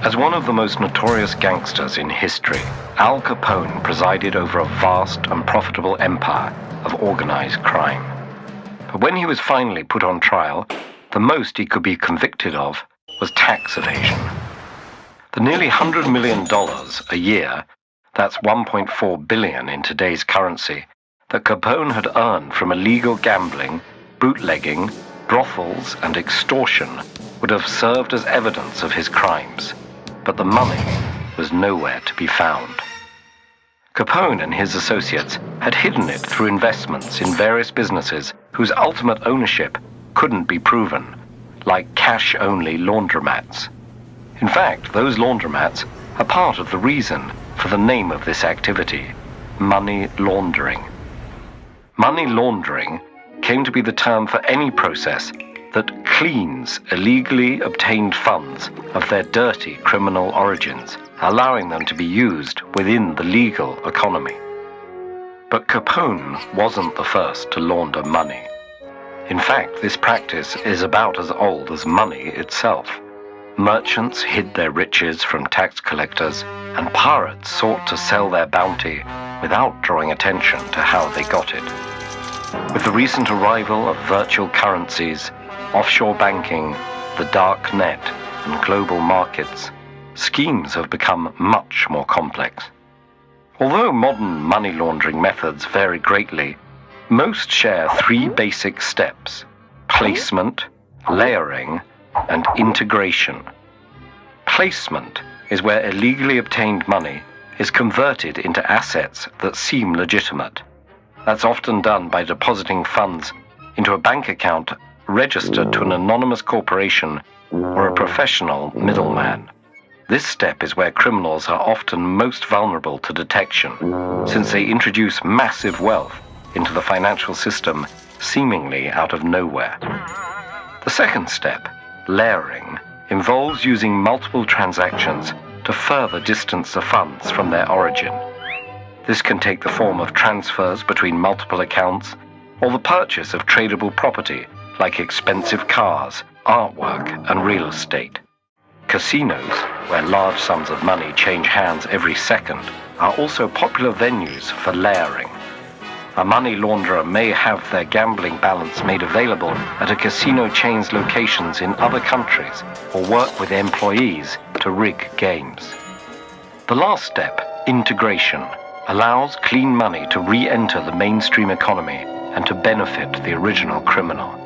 As one of the most notorious gangsters in history, Al Capone presided over a vast and profitable empire of organized crime. But when he was finally put on trial, the most he could be convicted of was tax evasion. The nearly $100 million a year, that's $1.4 billion in today's currency, that Capone had earned from illegal gambling, bootlegging, brothels, and extortion would have served as evidence of his crimes. But the money was nowhere to be found. Capone and his associates had hidden it through investments in various businesses whose ultimate ownership couldn't be proven, like cash-only laundromats. In fact, those laundromats are part of the reason for the name of this activity, money laundering. Money laundering came to be the term for any process that cleans illegally obtained funds of their dirty criminal origins, allowing them to be used within the legal economy. But Capone wasn't the first to launder money. In fact, this practice is about as old as money itself. Merchants hid their riches from tax collectors, and pirates sought to sell their bounty without drawing attention to how they got it. With the recent arrival of virtual currencies, offshore banking, the dark net, and global markets, schemes have become much more complex. Although modern money laundering methods vary greatly, most share three basic steps: placement, layering, and integration. Placement is where illegally obtained money is converted into assets that seem legitimate. That's often done by depositing funds into a bank account registered to an anonymous corporation or a professional middleman. This step is where criminals are often most vulnerable to detection, since they introduce massive wealth into the financial system seemingly out of nowhere. The second step, layering, involves using multiple transactions to further distance the funds from their origin. This can take the form of transfers between multiple accounts or the purchase of tradable property like expensive cars, artwork, and real estate. Casinos, where large sums of money change hands every second, are also popular venues for layering. A money launderer may have their gambling balance made available at a casino chain's locations in other countries or work with employees to rig games. The last step, integration, allows clean money to re-enter the mainstream economy and to benefit the original criminal.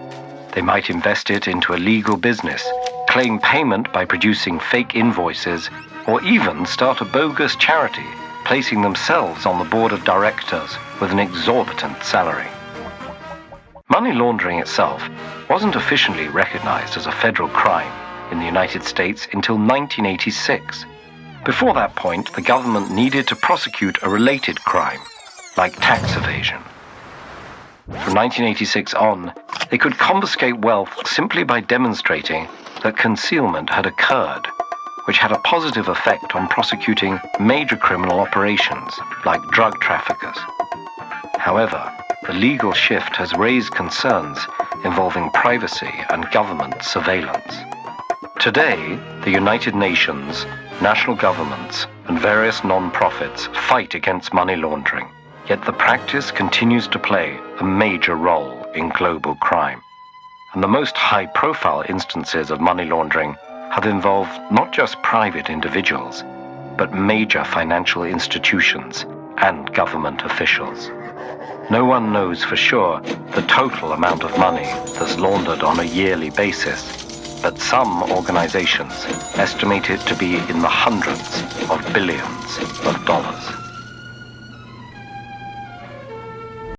They might invest it into a legal business, claim payment by producing fake invoices, or even start a bogus charity, placing themselves on the board of directors with an exorbitant salary. Money laundering itself wasn't officially recognized as a federal crime in the United States until 1986. Before that point, the government needed to prosecute a related crime, like tax evasion. From 1986 on, they could confiscate wealth simply by demonstrating that concealment had occurred, which had a positive effect on prosecuting major criminal operations like drug traffickers. However, the legal shift has raised concerns involving privacy and government surveillance. Today, the United Nations, national governments, and various non-profits fight against money laundering, yet the practice continues to play a major role in global crime. And the most high-profile instances of money laundering have involved not just private individuals, but major financial institutions and government officials. No one knows for sure the total amount of money that's laundered on a yearly basis, but some organizations estimate it to be in the hundreds of billions of dollars.